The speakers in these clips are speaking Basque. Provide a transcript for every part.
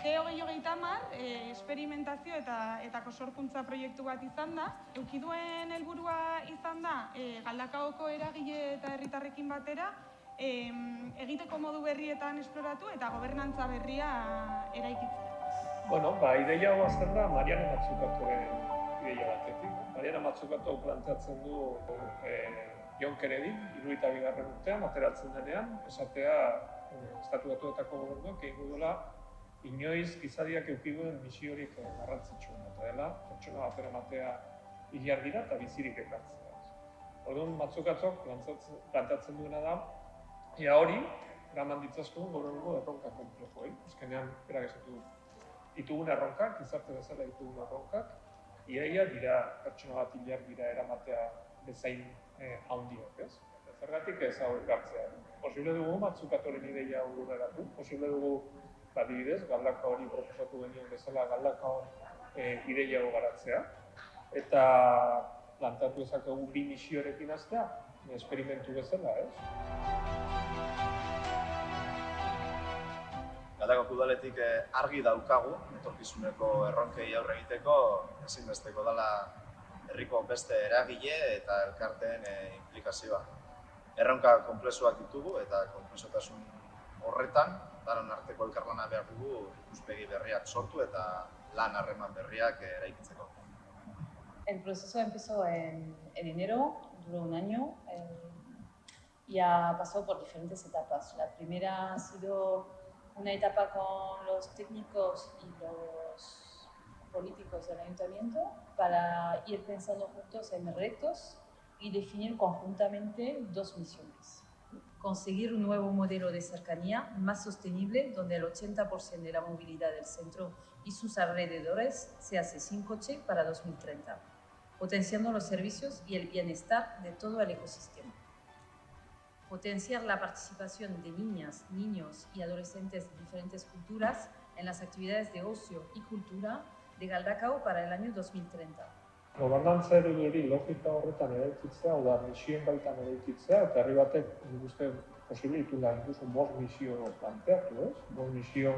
G2030 esperimentazio eta sorkuntza proiektu bat izan da. Eukiduen helburua izan da Galdakaoko eragile eta herritarrekin batera egiteko modu berrietan esploratu eta gobernantza berria eraikitzea. Bueno, ideia hau azten da Mariano Mazzucatoren ideia batetik. Mariano Mazzucato planteatzen du John Kennedy, 72. urtean, ateratzen denean, esatea Estatu Batuetako gobernuak egingo duela inoiz gizadiak eukiduen misiorik garrantzitsuena eta dela, pertsona bat eramatea ilargira eta bizirik ekartzea. Orduan, Mazzucatok planteatzen duena da, ea hori, eraman ditzazkun gaur egungo erronka konplejoei. Azkenean, berak esatu ditugun erronkak, gizarte bezala ditugun erronkak, iaia dira pertsona bat ilargira eramatea bezain handiak, ez? Zergatik ez hau ekartzea. Posible dugu Mazzucatoren ideia aurreratu, posible dugu adibidez, Galdaka hori proposatu genien bezala Galdaka hori ideia hau garatzea. Eta plantatu ezakegu 2 misiorekin hastea, esperimentu bezala, ez? Galdakako udaletik argi daukagu, etorkizuneko erronkei aurre egiteko, ezinbesteko dela herriko beste eragile eta elkarteen inplikazioa. Erronka konplexuak ditugu eta konplexotasun horretan, daron arteko elkarlana behar dugu ikuspegi berriak sortu eta lan harreman berriak eraikitzeko. El proceso empezó en enero, duró un año y ha pasado por diferentes etapas. La primera ha sido una etapa con los técnicos y los políticos del ayuntamiento para ir pensando juntos en retos y definir conjuntamente 2 misiones. Conseguir un nuevo modelo de cercanía más sostenible donde el 80% de la movilidad del centro y sus alrededores se hace sin coche para 2030, potenciando los servicios y el bienestar de todo el ecosistema. Potenciar la participación de niñas, niños y adolescentes de diferentes culturas en las actividades de ocio y cultura de Galdakao para el año 2030. Gobernantza ereduri logika horretan eraikitzea, hau da, misioen baitan eraikitzea, eta herri batek, nik uste, posible ditula, inkluso 5 misio planteatu, ez? 5 misio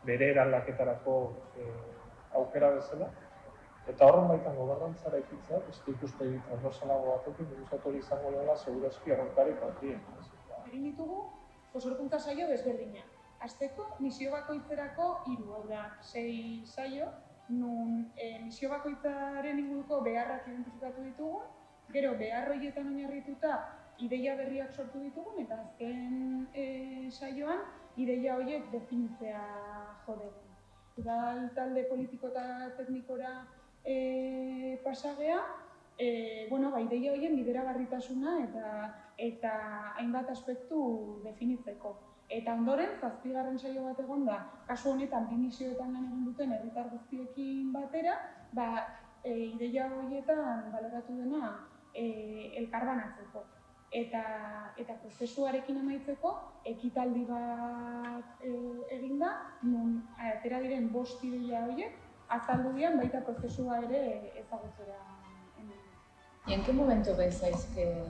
bere eraldaketarako aukera bezala. Eta horren baitan gobernantza eraikitzea, beste ikuspegi transversalago batekin, nik uste hori izango dela, segurazki erronkarik batien. Egin ditugu, sorkuntza saio desberdina. Hasteko, misio bakoitzerako 3, hau da, 6 saio, nun misio bakoitzaren inguruko beharrak identifikatu ditugu, gero behar horietan oinarrituta ideia berriak sortu ditugun, eta azken saioan ideia horiek definitzea jo dugu. Udal talde politiko eta teknikora pasagea, ideia horien bideragarritasuna eta hainbat aspektu definitzeko. Eta ondoren, 7. saio bat egon da, kasu honetan 2 misioetan lan egin duten herritar guztiekin batera, ideia horietan baloratu dena elkarbanatzeko. Eta prozesuarekin amaitzeko, ekitaldi bat egin da, non atera diren 5 ideia horiek, azaldu dian baita prozesua ere ezagutzera. ¿Y en qué momento pensáis que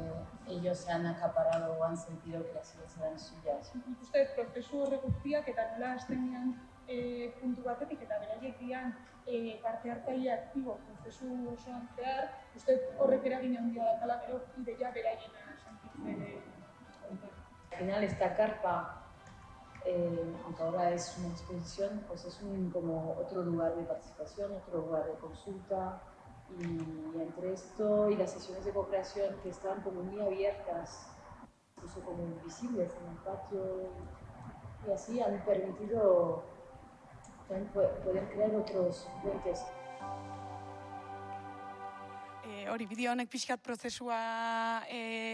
ellos se han acaparado o han sentido que las ideas eran suyas? Nik uste prozesu horre guztiak eta nola hasten dian puntu batetik eta beraiek dian parte hartzaile aktibo prozesu osoan zehar, uste horrek eragin handia dakala gero ideia beraiena sentitzen. Al final esta carpa, aunque ahora es una exposición, pues es como otro lugar de participación, otro lugar de consulta. Y entre esto y las sesiones de co-creación que estaban como muy abiertas, incluso como invisibles en el patio, y así han permitido también poder crear otros puentes. Hori, bideo honek pixkat prozesua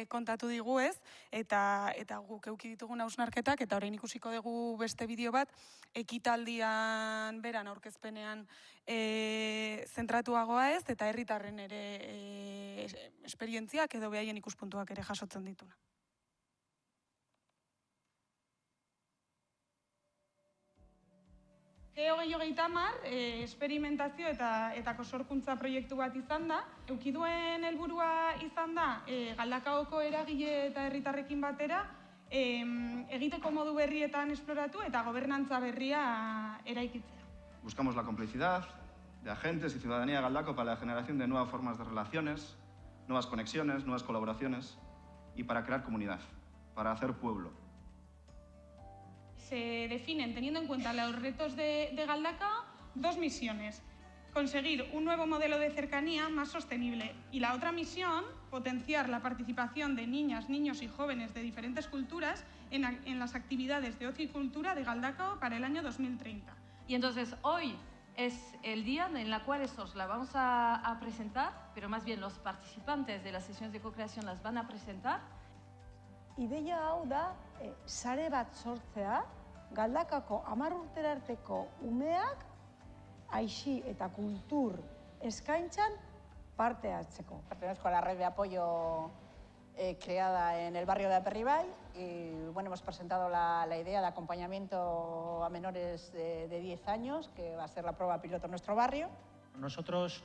kontatu digu ez, eta guk eduki ditugun hausnarketak, eta orain ikusiko dugu beste bideo bat, ekitaldian beran aurkezpenean zentratuagoa ez, eta herritarren ere esperientziak edo behaien ikuspuntuak ere jasotzen dituna. G2030 esperimentazio eta sorkuntza proiektu bat izan da. Eukiduen helburua izan da Galdakaoko eragile eta herritarrekin batera egiteko modu berrietan esploratu eta gobernantza berria eraikitzea. Buscamos la complicidad de agentes y ciudadanía de Galdakao para la generación de nuevas formas de relaciones, nuevas conexiones, nuevas colaboraciones y para crear comunidad, para hacer pueblo. Se definen, teniendo en cuenta los retos de Galdakao, dos misiones. Conseguir un nuevo modelo de cercanía más sostenible y la otra misión, potenciar la participación de niñas, niños y jóvenes de diferentes culturas en las actividades de ocio y cultura de Galdakao para el año 2030. Y entonces hoy es el día en el cual estos la vamos a presentar, pero más bien los participantes de las sesiones de co-creación las van a presentar. Ideia hau da, sare bat sortzea, Galdakaoko 10 urtera arteko umeak aisi eta kultur eskaintzan parte hartzeko. Pertenezco a la red de apoyo creada en el barrio de Aperribay y bueno, hemos presentado la idea de acompañamiento a menores de 10 años, que va a ser la prueba piloto en nuestro barrio. Nosotros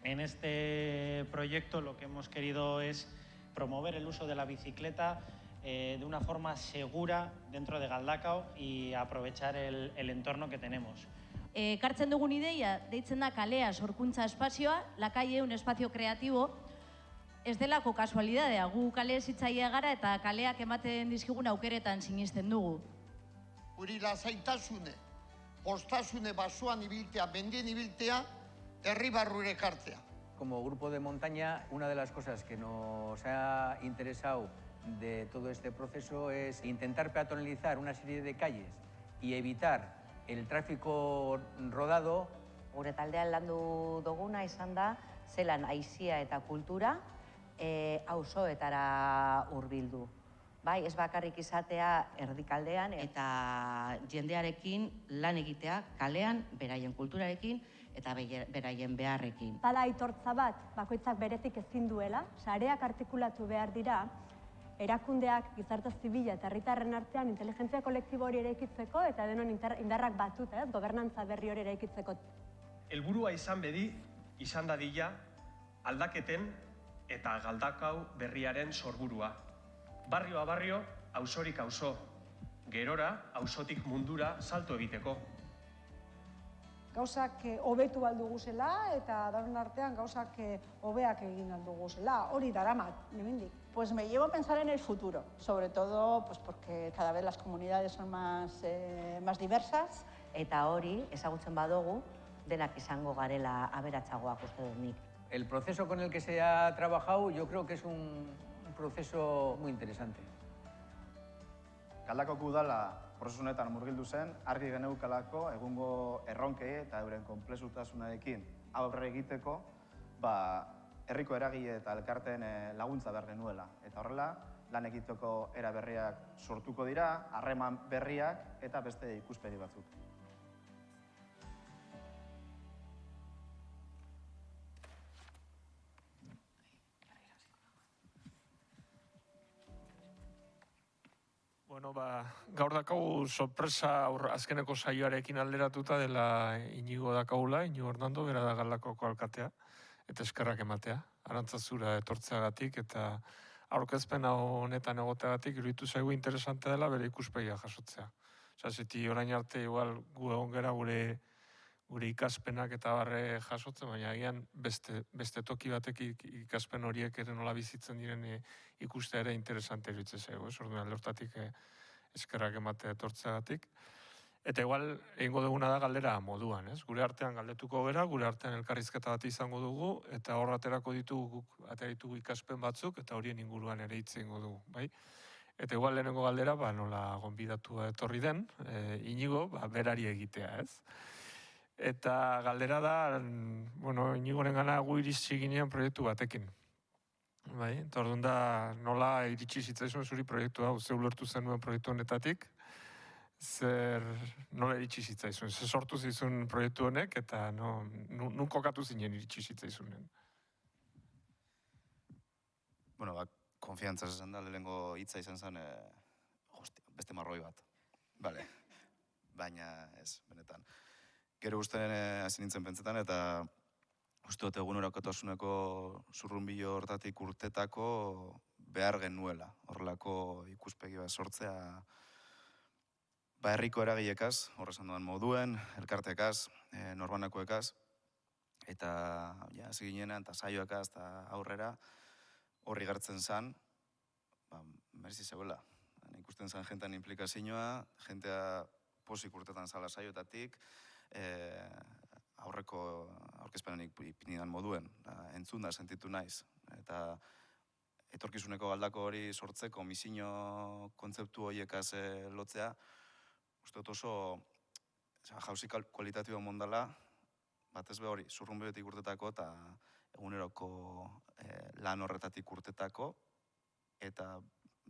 en este proyecto lo que hemos querido es promover el uso de la bicicleta de una forma segura dentro de Galdakao y aprovechar el entorno que tenemos. Ekartzen dugun ideia, deitzen da kalea sorkuntza espazioa, la calle un espacio creativo, ez delako kasualidadea, gu kale hezitzailea gara eta kaleak ematen dizkigun aukeretan sinisten dugu. Guri lasaitasune, postasune basoan ibiltea, mendien ibiltea, herri barrura ekartzea. Como grupo de montaña, una de las cosas que nos ha interesado de todo este proceso es intentar peatonalizar una serie de calles y evitar el tráfico rodado. Gure taldean landu duguna izan da, zelan aizia eta kultura auzoetara hurbildu. Bai, ez bakarrik izatea erdikaldean eta jendearekin lan egitea kalean, beraien kulturarekin eta beraien beharrekin. Dala aitortza bat, bakoitzak beretik ezin duela, sareak artikulatu behar dira, erakundeak, gizarte zibila eta herritarren artean inteligentzia kolektibo hori eraikitzeko eta denon indarrak batuta, gobernantza berri hori eraikitzeko. Helburua izan bedi, izan dadila, aldaketen eta Galdakao berriaren sorburua. Barrio a barrio, auzorik auzo. Gerora, auzotik mundura salto egiteko. Gauzak hobetu aldugu zela eta daron artean gauzak hobeak egin aldugu zela. Hori daramat, hemendik. Pues me llevo a pensar en el futuro, sobre todo pues porque cada vez las comunidades son más diversas. Eta hori, ezagutzen badugu, denak izango garela aberatsagoak uste dut nik. El proceso con el que se ha trabajado yo creo que es un proceso muy interesante. Galdakaoko udala prozesu honetan murgildu zen, argi geneukalako egungo erronkei eta euren konplexutasunarekin aurre egiteko, herriko eragile eta elkarteen laguntza behar genuela. Eta horrela, lan egiteko era berriak sortuko dira, harreman berriak eta beste ikuspegi batzuk. Bueno, gaur dakagu sorpresa azkeneko saioarekin alderatuta dela Inigo dakaula, Inigo Hernando, bera da Galdakaoko alkatea, eta eskerrak ematea, Arantzazura etortzeagatik, eta aurkezpen honetan egoteagatik iruditu zaigu interesantea dela bere ikuspegia jasotzea. Zeti orain arte igual gu egon gera gure ikaspenak eta barre jasotzen, baina agian beste toki batek ikaspen horiek ere nola bizitzen diren ikustea ere interesante iruditzen zaigu, orduan alde hortatik eskerrak ematea etortzeagatik. Eta igual egingo duguna da galdera moduan, ez? Gure artean galdetuko gera, gure artean elkarrizketa bat izango dugu, eta hor aterako ditugu ikaspen batzuk, eta horien inguruan ere hitz egingo dugu, bai? Eta igual lehenengo galdera, nola gonbidatua etorri den, Inigo, berari egitea, ez? Eta galdera da, Inigoren gana gu iritsi ginean proiektu batekin. Eta orduan da, nola iritsi zitzaizun zuri proiektu hau, ze ulertu zenuen proiektu honetatik, nola iritsi zitzaizun, ze sortu zizun proiektu honek, eta nun kokatu zinen iritsi zitzaizunen. Konfiantza esan da, lehenengo hitza izan zen, beste marroi bat. Baina ez, benetan. Gero guztien hasi nintzen pentsetan, eta uste dut egunerokotasuneko zurrunbilo hortatik urtetako behar genuela, horrelako ikuspegi bat sortzea, herriko eragileekaz, horrezan duan moduen, elkartekaz, norbanakoekaz, eta hasi ginenean, eta saioekaz, eta aurrera, horri gertzen zen, merezi zeuela. Ikusten zen jentean implikazioa, jentea posik urtetan zala saioetatik, aurreko aurkezpenan ipinidan moduen, entzun da, sentitu naiz. Eta etorkizuneko galdako hori sortzeko, misio kontzeptu horiekaz lotzea, uste dut oso jauzi kualitatiboa mondala, batez be hori, zurrunbetik urtetako eta eguneroko lan horretatik urtetako, eta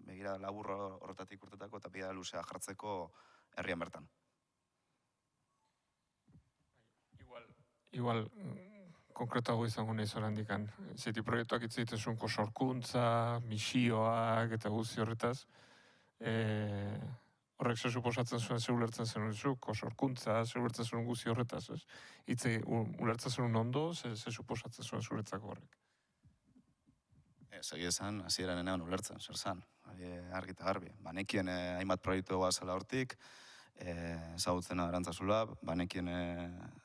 begira labur horretatik urtetako eta bida luzea jartzeko herrian bertan. Igual, konkretago izango nahiz orandikan. Zeti proiektuak hitz egiten sorkuntza, misioak eta guzti horretaz, horrek ze suposatzen zuen, ze ulertzen zenuen zuk, sorkuntza, ze ulertzen zuen guzti horretaz, ez? Hitze, ulertzen zenuen ondo, ze suposatzen zuen zuretzako horrek? Zegi esan, hasieran enean ulertzen, zer zan, argi eta garbi. Banekien hainbat proiektu zela hortik, ezagutzen arantzazula, banekien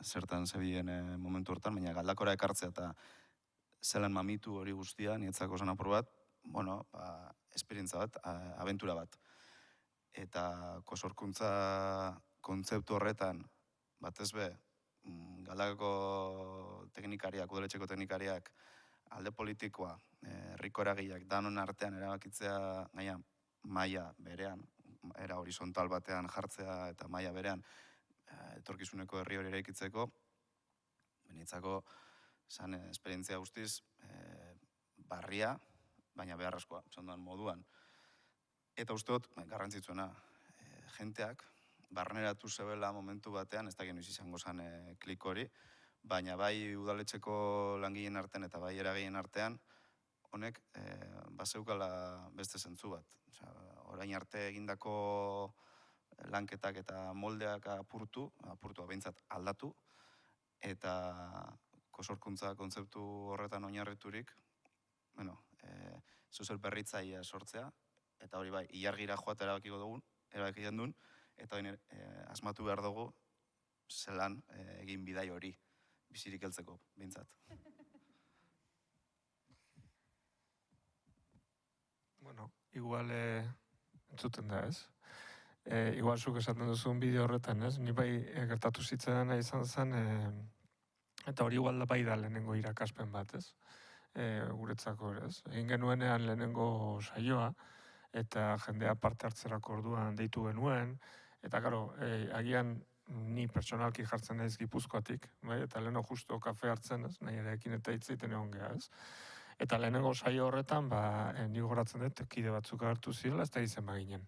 zertan zebien momentu hortan, baina galdakora ekartzea eta zelan mamitu hori guztia, nietzako zen apur bat, esperientza bat, abentura bat. Eta sorkuntza kontzeptu horretan, batez be, galdakako teknikariak, udaletxeko teknikariak, alde politikoa, herriko eragileak danon artean erabakitzea gaina maila berean, era horizontal batean jartzea eta maila berean etorkizuneko herri hori eraikitzeko, benitzako zan esperientzia guztiz barria, baina beharrezkoa, zondoan moduan. Eta uste dut, garrantzitsuena, jenteak barneratu zebela momentu batean, ez da genuen izango zen klik hori, baina bai udaletxeko langileen artean eta bai eragileen artean, honek bazeukala beste zentzu bat. Orain arte egindako lanketak eta moldeak apurtu behintzat aldatu, eta sorkuntza kontzeptu horretan oinarriturik, zuzel berritzaia sortzea, eta hori bai, ilargira joatea erabakiko dugun, erabakien duen, eta hori asmatu behar dugu zelan egin bidai hori bizirik heltzeko, behintzat. Bueno, igual entzuten da, ez? Igual zuk esaten duzun bideo horretan, ez? Ni bai gertatu zitzaidan izan zen, eta hori igual da bai da lehenengo irakaspen bat, ez? Guretzako, ez? Egin genuenean lehenengo saioa, eta jendea parte hartzerako orduan deitu genuen, eta karo, agian ni pertsonalki jartzen naiz Gipuzkoatik, eta leheno justo kafe hartzen, ez? Nahi ere ekin eta hitzeiten egon geha, ez? Eta lehenengo saio horretan, ni gogoratzen dut, kide batzuk agertu zirela, ez da izen baginen.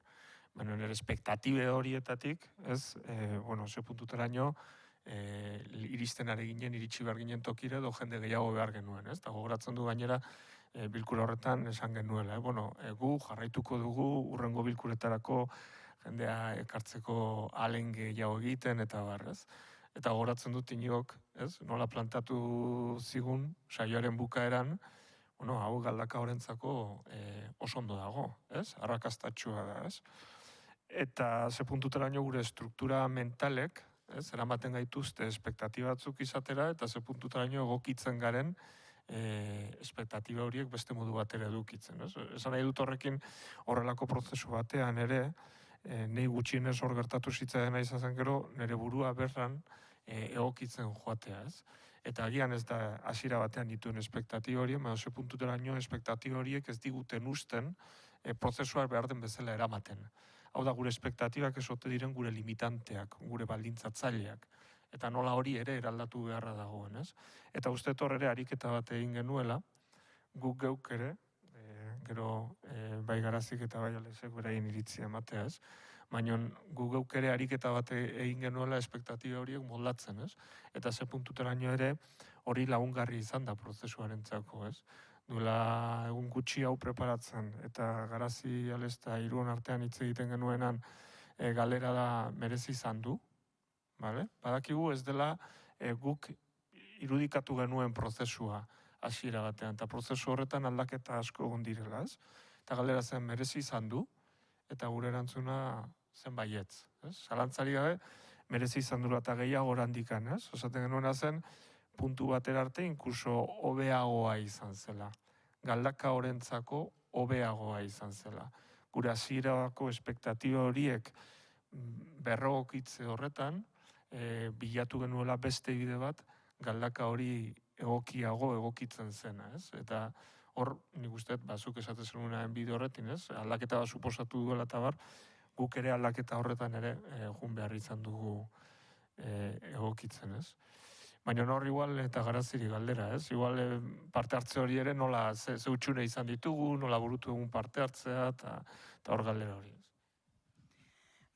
Baina nire espektatibe horietatik, ez, ze puntuteraino, iristen ari ginen, iritsi behar ginen tokira, edo jende gehiago behar genuen, ez? Eta gogoratzen du gainera, bilkura horretan esan genuela. Gu jarraituko dugu, urrengo bilkuretarako jendea ekartzeko alen gehiago egiten, eta barrez. Eta gogoratzen dut inigok, ez? Nola plantatu zigun, saioaren bukaeran, hau galdaka horrentzako oso ondo dago, ez? Arrakastatxua da, ez? Eta ze puntuteraino gure struktura mentalek, ez? Eramaten gaituzte espektatiba batzuk izatera, eta ze puntuteraino egokitzen garen espektatiba horiek beste modu batera edukitzen, ez? Esan nahi dut horrekin horrelako prozesu batean ere, nahi gutxienez hor gertatu zitzaidena izan zen gero, nire burua berran egokitzen joatea, ez? Eta agian ez da hasiera batean dituen espektatiba horiek, baina ze puntuteraino espektatiba horiek ez diguten usten prozesua behar den bezala eramaten. Hau da, gure espektatibak esote diren gure limitanteak, gure baldintzatzaileak. Eta nola hori ere eraldatu beharra dagoen, ez? Eta uste ere ariketa bat egin genuela, guk geuk ere, gero bai Garazik eta bai Alesek beraien iritzia ematea, ez? Baina guk geuk ere ariketa bat egin genuela espektatiba horiek moldatzen, ez? Eta ze puntuteraino ere hori lagungarri izan da prozesuarentzako, ez? Duela egun gutxi hau preparatzen, eta Garazi Alesta Irun artean hitz egiten genuenan galera da merezi izan du, badakigu ez dela guk irudikatu genuen prozesua hasiera batean, eta prozesu horretan aldaketa asko egon direla, ez? eta galdera zen merezi izan du, eta gure erantzuna zen baietz. Zalantzari gabe, merezi izan dula eta gehiago orandikan, osaten genuena zen, puntu batera arte, inkluso hobeagoa izan zela. Galdaka horentzako hobeagoa izan zela. Gure hasierako espektatiba horiek berrogokitze horretan, bilatu genuela beste bide bat, galdaka hori egokitzen zena, Eta hor, nik uste, zuk esaten zenunaren bide horretin, aldaketa bat suposatu duela eta bar, guk ere aldaketa horretan ere jun behar izan dugu egokitzen, Baina hor igual eta garaziri galdera, Igual parte hartze hori ere nola ze utxune izan ditugu, nola burutu egun parte hartzea, eta hor galdera hori.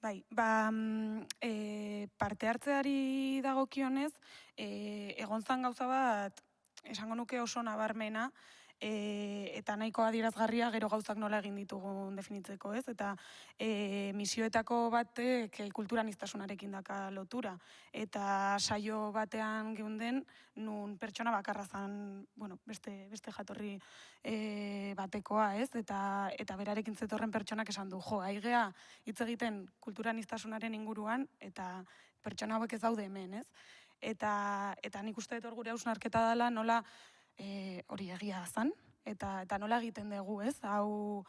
Bai, parte hartzeari dagokionez, egon zan gauza bat, esango nuke oso nabarmena, eta nahiko adierazgarria gero gauzak nola egin ditugun definitzeko, Eta misioetako batek kulturaniztasunarekin daka lotura. Eta saio batean geunden, nun pertsona bakarra zan, beste jatorri batekoa, Eta berarekin zetorren pertsonak esan du, aigea hitz egiten kulturaniztasunaren inguruan, eta pertsona hauek ez daude hemen, Eta nik uste dut hor gure hausnarketa dela nola hori egia zan, eta nola egiten dugu, hau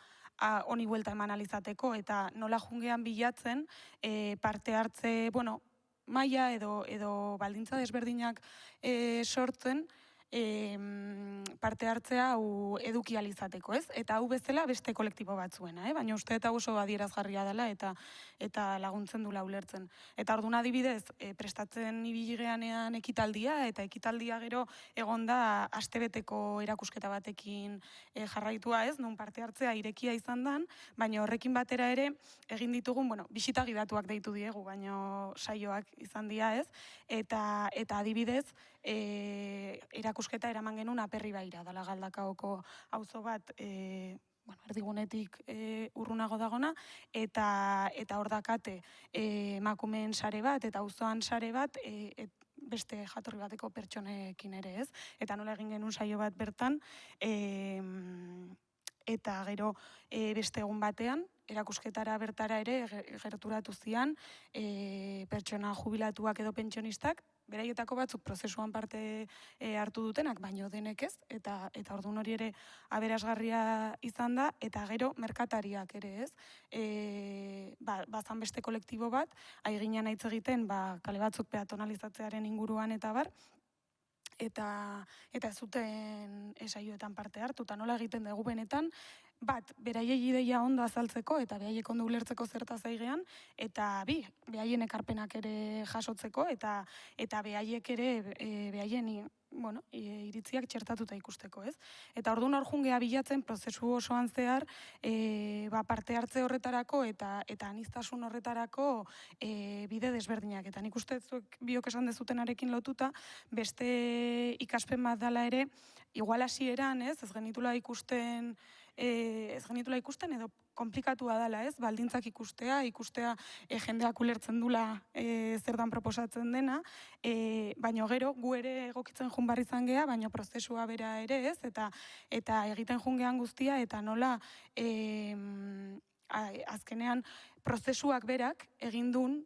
honi buelta eman alizateko, eta nola jungean bilatzen parte hartze, maila edo baldintza desberdinak sortzen, parte hartzea hau eduki alizateko, Eta hau bezala beste kolektibo batzuena, baina uste eta oso adierazgarria dela eta laguntzen dula ulertzen. Eta orduan adibidez, prestatzen ibili geanean ekitaldia, eta ekitaldia gero egon da astebeteko erakusketa batekin jarraitua, nun parte hartzea irekia izan dan, baina horrekin batera ere egin ditugun, bisita gidatuak deitu diegu, baina saioak izan dira, eta adibidez, erakusketa eraman genuen Aperri Baira, dala Galdakaoko auzo bat, erdigunetik urrunago dagona, eta hor dakate emakumeen sare bat, eta auzoan sare bat, beste jatorri bateko pertsonekin ere, Eta nola egin genuen saio bat bertan, eta gero beste egun batean, erakusketara bertara ere gerturatu zian pertsona jubilatuak edo pentsionistak, beraietako batzuk prozesuan parte hartu dutenak, baino denek ez, eta orduan hori ere aberasgarria izan da, eta gero merkatariak ere ez. Bazan beste kolektibo bat, aiginan hitz egiten kale batzuk peatonalizatzearen inguruan eta bar, eta ez zuten saioetan parte hartu, eta nola egiten dugu benetan, bat, beraiei ideia ondo azaltzeko eta beraiek ondo ulertzeko zertaz aigean, eta beraien ekarpenak ere jasotzeko, eta beraiek ere beraien iritziak txertatuta ikusteko, Eta orduan hor jungea bilatzen prozesu osoan zehar parte hartze horretarako eta aniztasun horretarako bide desberdinak. Eta nik uste zuek biok esan dezutenarekin lotuta, beste ikaspen bat dela ere, igual hasieran, ez genitula ikusten edo komplikatua dela, baldintzak ikustea jendeak ulertzen dula zer dan proposatzen dena, baina gero gu ere egokitzen jun barri izan gea, baina prozesua bera ere, eta egiten jungean guztia, eta nola azkenean prozesuak berak egin duen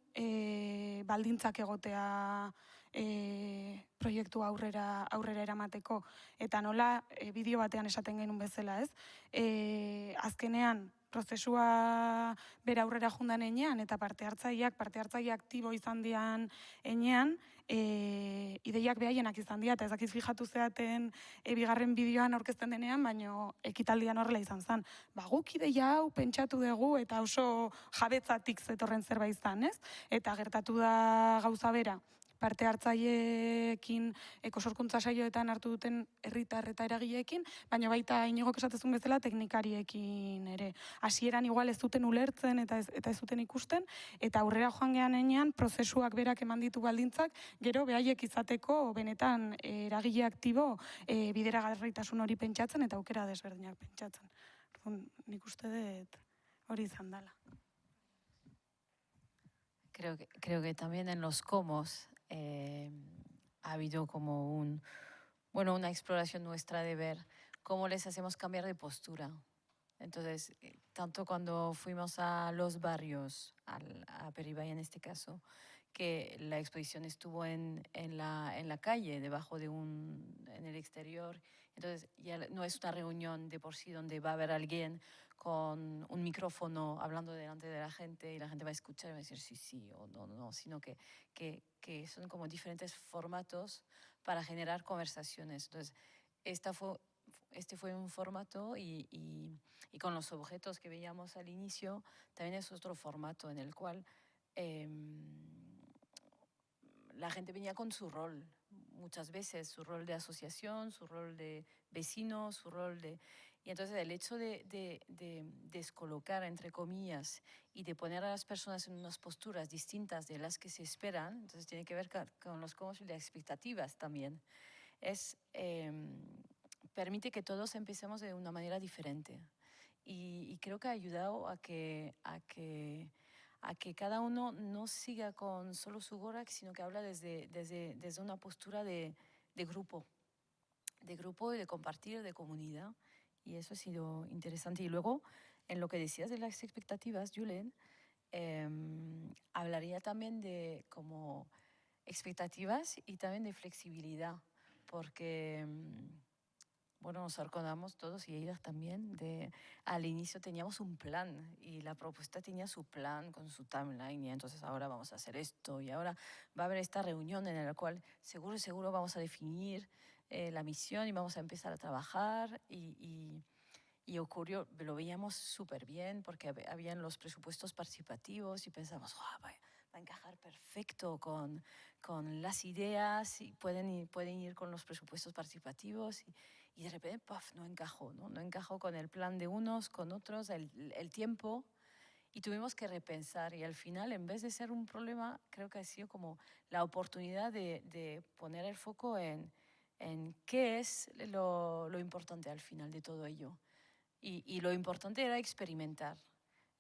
baldintzak egotea proiektu aurrera eramateko, eta nola bideo batean esaten genuen bezala, azkenean prozesua bera aurrera jundan enean, eta parte hartzaile aktibo izan dian enean, ideiak behaienak izan dira, eta ezakiz fijatu zeaten bigarren bideoan aurkezten denean, baina ekitaldian horrela izan zen. Guk ideia hau pentsatu dugu, eta oso jabetzatik zetorren zerbait izan, Eta gertatu da gauza bera, parte hartzaileekin ekosorkuntza saioetan hartu duten herritar eta eragileekin, baina baita Inigok esatezun bezala teknikariekin ere. Hasieran igual ez duten ulertzen eta ez duten ikusten, eta aurrera joan gean enean prozesuak berak eman ditu baldintzak, gero behaiek izateko benetan eragile aktibo bideragarritasun hori pentsatzen eta aukera desberdinak pentsatzen. Nik uste dut hori izan dela. Creo que también en los comos ha habido como una exploración nuestra de ver cómo les hacemos cambiar de postura. Entonces, tanto cuando fuimos a los barrios, a Peribay en este caso, que la exposición estuvo en la calle, debajo de en el exterior. Entonces, ya no es una reunión de por sí donde va a haber alguien con un micrófono hablando delante de la gente y la gente va a escuchar y va a decir sí, sí o no, no, sino que son como diferentes formatos para generar conversaciones. Entonces, este fue un formato y con los objetos que veíamos al inicio, también es otro formato en el cual la gente venía con su rol, muchas veces, su rol de asociación, su rol de vecino, su rol de... Y entonces el hecho de descolocar, entre comillas, y de poner a las personas en unas posturas distintas de las que se esperan, entonces tiene que ver con los cómo y las expectativas también, permite que todos empecemos de una manera diferente. Y creo que ha ayudado a que cada uno no siga con solo su Gorak, sino que habla desde una postura de grupo y de compartir, de comunidad. Y eso ha sido interesante. Y luego, en lo que decías de las expectativas, Julen, hablaría también de como expectativas y también de flexibilidad, porque... Bueno, nos acordamos todos, y ellas también, al inicio teníamos un plan y la propuesta tenía su plan con su timeline y entonces ahora vamos a hacer esto y ahora va a haber esta reunión en la cual seguro vamos a definir la misión y vamos a empezar a trabajar y ocurrió, lo veíamos súper bien porque habían los presupuestos participativos y pensamos, oh, va a encajar perfecto con las ideas y pueden ir con los presupuestos participativos y de repente, ¡puff!, no encajó, ¿no? No encajó con el plan de unos, con otros, el tiempo, y tuvimos que repensar y al final, en vez de ser un problema, creo que ha sido como la oportunidad de poner el foco en qué es lo importante al final de todo ello. Y lo importante era experimentar,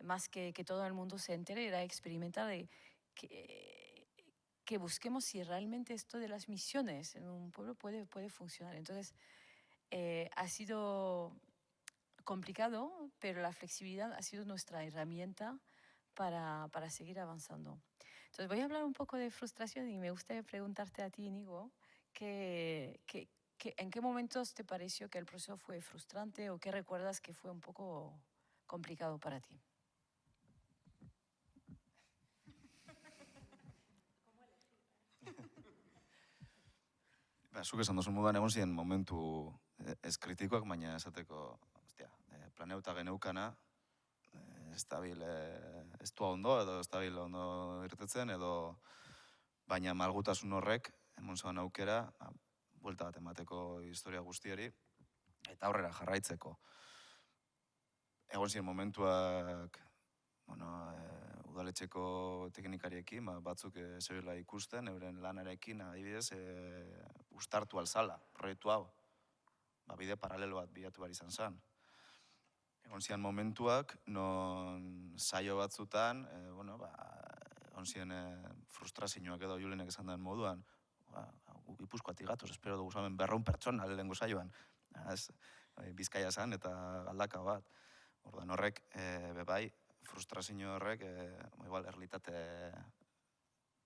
más que todo el mundo se entere, era experimentar de que busquemos si realmente esto de las misiones en un pueblo puede funcionar. Entonces, ha sido complicado, pero la flexibilidad ha sido nuestra herramienta para seguir avanzando. Entonces, voy a hablar un poco de frustración y me gustaría preguntarte a ti, Íñigo, ¿en qué momentos te pareció que el proceso fue frustrante o qué recuerdas que fue un poco complicado para ti? Zuk esan duzun moduan egon ziren momentu ez kritikoak, baina esateko, planeuta geneukana, ez dua ondo, edo ez dabil ondo irtetzen, edo baina malgutasun horrek, emon zegoen aukera, buelta bat emateko historia guztiari, eta aurrera jarraitzeko. Egon ziren momentuak, udaletxeko teknikariekin, batzuk zebila ikusten, euren lanarekin, adibidez, ustartu alzala, proiektu hau. Bide paralelo bat bilatu behar izan zen. Egon ziren momentuak, non saio batzutan, egon ziren frustrazioak edo Julenek esan den moduan, Gipuzkoatik gatoz, espero dugu zamen 200 pertsona lehengo saioan. Bizkaia zen eta Galdakao bat. Orduan horrek, bebai, frustrazio horrek, igual, erlitate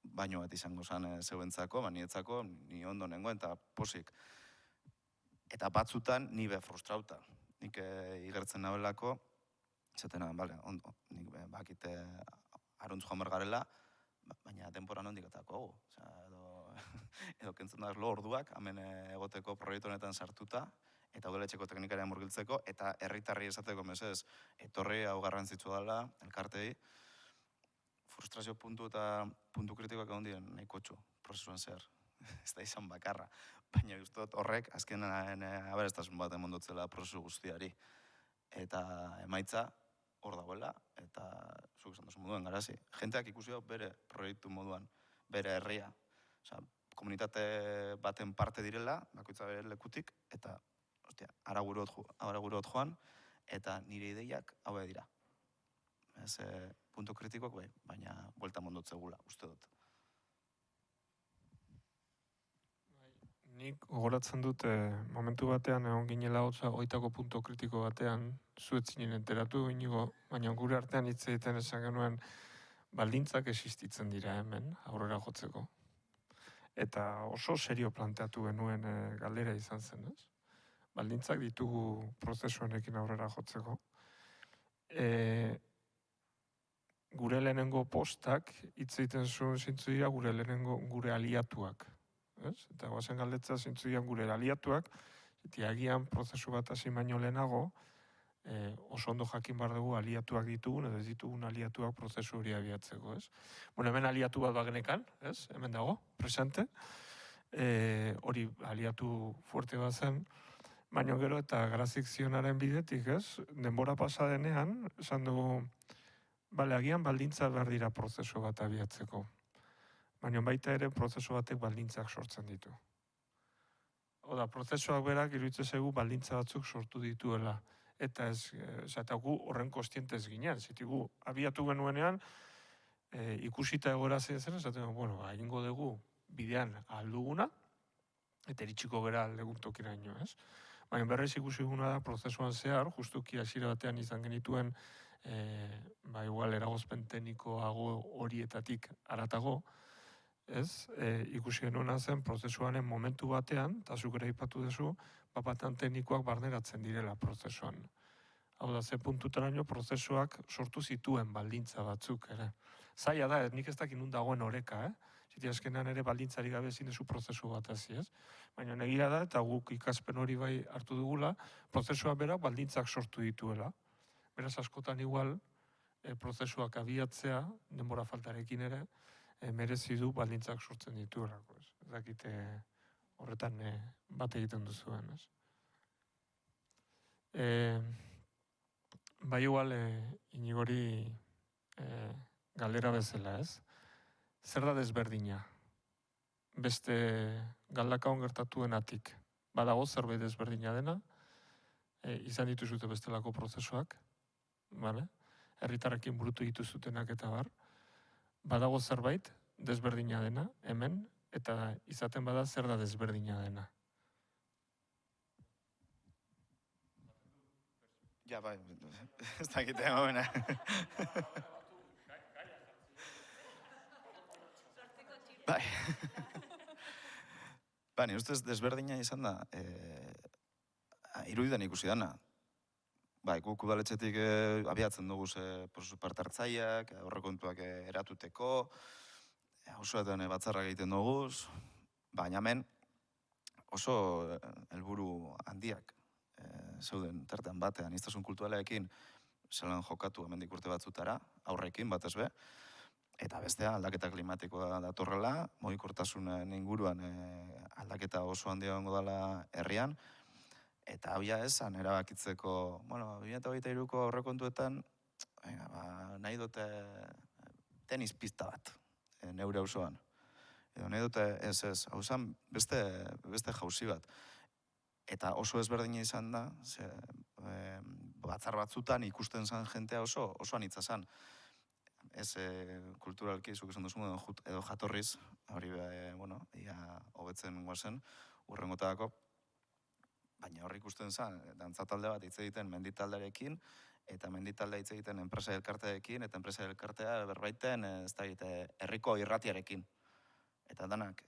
baino bat izango zen zeuentzako, nietzako, ni ondo nengoen eta posik. Eta batzutan, ni be frustrauta. Nik igertzen nabelako, izatena, ondo, nik bakite aruntz joan bergarela, baina denporan hondik atako edo kentzen da orduak, hemen egoteko proiektu honetan sartuta, eta udaletxeko teknikarian murgiltzeko, eta herritarri esateko mesez, etorri hau garrantzitsu dela, elkartei, frustrazio puntu eta puntu kritikoak egon diren nahiko txu, prozesuan zer, ez da izan bakarra, baina guztot horrek, azkenean aberestasun bat emondotzela prozesu guztiari, eta emaitza hor dagoela, eta zuk esan duzu moduan garazi, jenteak ikusi hau bere proiektu moduan, bere herria, komunitate baten parte direla, bakoitza bere lekutik, eta ara gurot joan, eta nire ideiak haue dira. Ez puntu kritikoak bai, baina buelta mondotzegula, uste dut. Nik gogoratzen dut momentu batean egon ginela hogeitako punto kritiko batean, zuetzinen enteratu inigo, baina gure artean hitz egiten esan genuen baldintzak existitzen dira hemen, aurrera jotzeko. Eta oso serio planteatu genuen galdera izan zen, ez? Baldintzak ditugu prozesu honekin aurrera jotzeko. Gure lehenengo postak hitz egiten zuen zintzu dira gure aliatuak. Eta guazen galdetza zintzu dira gure aliatuak, eta agian prozesu bat hasi baino lehenago, oso ondo jakin behar dugu aliatuak ditugun, edo ez ditugun aliatuak prozesu hori abiatzeko, ez? Bueno, hemen aliatu bat bagenekan, ez? Hemen dago, presente. Hori aliatu fuerte bat zen, baina gero eta Grazik zionaren bidetik, ez? Denbora pasa denean, esan dugu, bale, agian baldintza behar dira prozesu bat abiatzeko. Baina baita ere prozesu batek baldintzak sortzen ditu. Oda, prozesuak berak iruditzen zaigu baldintza batzuk sortu dituela. Eta ez, eta gu horren kostientez ginen. Zitigu, abiatu genuenean, ikusita egoera zen, esaten, bueno, egingo dugu bidean alduguna, eta eritxiko gera leguntokiraino, ez? Baina berrez ikusi guna da prozesuan zehar, justuki hasiera batean izan genituen, igual eragozpen teknikoago horietatik haratago, ez? Ikusi genuena zen prozesuanen momentu batean, eta zuk ere aipatu duzu, bapatan teknikoak barneratzen direla prozesuan. Hau da, ze puntutaraino prozesuak sortu zituen baldintza batzuk, ere. Zaila da, nik ez dakit nun dagoen oreka, Ziti azkenean ere baldintzari gabe ezin duzu prozesu bat hasi, ez? Baina egia da, eta guk ikaspen hori bai hartu dugula, prozesua berak baldintzak sortu dituela. Beraz askotan igual, prozesuak abiatzea, denbora faltarekin ere, merezi du baldintzak sortzen dituelako, ez? Ez dakite horretan bat egiten duzuen, ez? Bai igual, Inigori galdera bezala, ez? Zer da desberdina? Beste Galdakaon gertatuenatik. Badago zerbait desberdina dena, izan dituzute bestelako prozesuak, herritarrekin burutu dituzutenak eta bar. Badago zerbait desberdina dena, hemen, eta izaten bada zer da desberdina dena. Ja, bai, ez dakitea gobena. Bai. Bani, ustez desberdina izan da, iruditan ikusi dana. Bai, guk udaletxetik abiatzen dugu prozesu parte hartzaileak, aurrekontuak eratuteko, auzoetan batzarrak egiten dugu, baina hemen oso helburu handiak zeuden tartean batean, aniztasun kulturalekin zelan jokatu hemendik urte batzutara, aurrekin batez be, eta bestea aldaketa klimatikoa datorrela, mugikortasunen inguruan aldaketa oso handia egongo dela herrian, eta hau ja esan erabakitzeko, 2023ko aurrekontuetan, nahi dute tenis pista bat, neure auzoan. Edo nahi dute ez, hau zen beste jauzi bat. Eta oso ezberdina izan da, batzar batzutan ikusten zen jentea oso anitza zen. Ez kulturalki, zuk esan duzu, edo jatorriz, hori, ia hobetzen guazen, urrengotako, baina horri ikusten zen, dantzatalde bat hitz egiten menditaldearekin, eta menditaldea hitz egiten enpresa elkartearekin, eta enpresa elkartea berbaiten, ez da egite, herriko irratiarekin. Eta danak,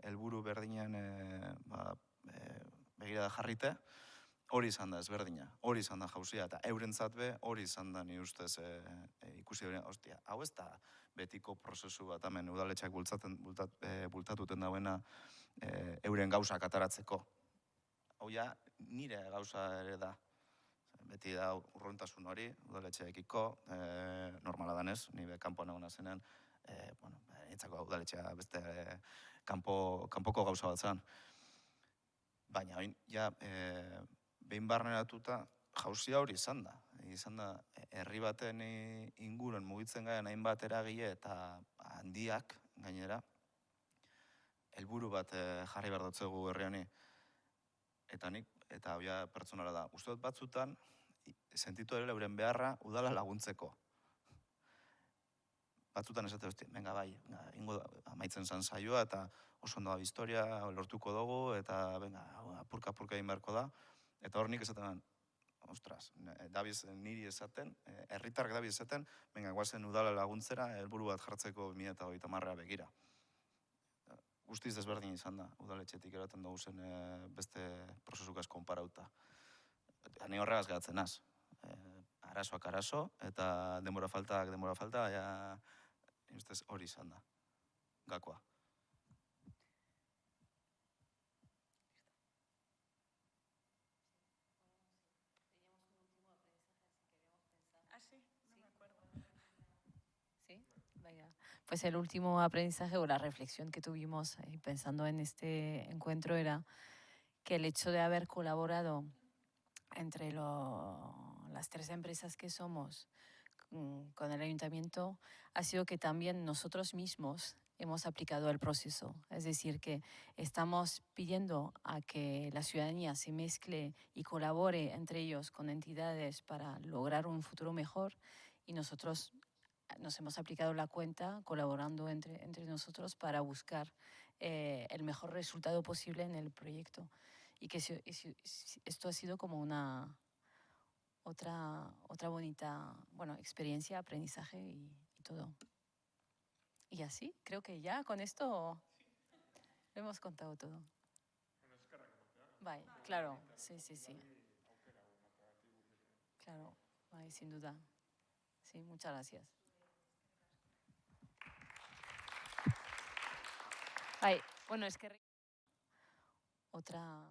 helburu berdinen begirada jarrite, hori izan da ezberdina, hori izan da jauzia, eta eurentzat be, hori izan da ni ustez ikusi hori, ostia, hau ez da betiko prozesu bat, hemen udaletxeak bultatuten dauena euren gauzak ataratzeko. Hau ja, nire gauza ere da. Beti da urrontasun hori, udaletxeekiko, normala danez, nire kanpoan egona zenean, etzako udaletxea beste kanpoko gauza bat zen. Baina, ja, behin barneratuta, jauzia hori izan da. Izan da, herri baten inguruan mugitzen garen hainbat eragile eta handiak, gainera, helburu bat jarri behar dutzegu herri honi. Eta hau ja pertsonala da. Uste dut batzutan, sentitu ere euren beharra udala laguntzeko. Batzutan esate, venga bai, ingo amaitzen zan saioa, eta oso ondo da historia, lortuko dugu, eta venga, apurka egin beharko da. Eta hor nik esaten, ostras, dabiz niri esaten, herritarrak dabiz esaten, venga, guazen udala laguntzera, helburu bat jartzeko 2030 begira. Guztiz desberdin izan da, udaletxetik eraten dugu zen beste prozesukaz konparauta. Ni horregaz geratzen naz. Arazoak arazo, eta denbora falta, hori izan da, gakoa. Venga. Pues el último aprendizaje o la reflexión que tuvimos pensando en este encuentro era que el hecho de haber colaborado entre las 3 empresas que somos con el ayuntamiento ha sido que también nosotros mismos hemos aplicado el proceso. Es decir, que estamos pidiendo a que la ciudadanía se mezcle y colabore entre ellos con entidades para lograr un futuro mejor, y nosotros nos hemos aplicado la cuenta colaborando entre nosotros para buscar el mejor resultado posible en el proyecto. Y que esto ha sido como otra bonita experiencia, aprendizaje y todo. Y así, creo que ya con esto lo hemos contado todo. Vale, claro, sí. Claro, vale, sin duda. Sí, muchas gracias. Ay, bueno, es que otra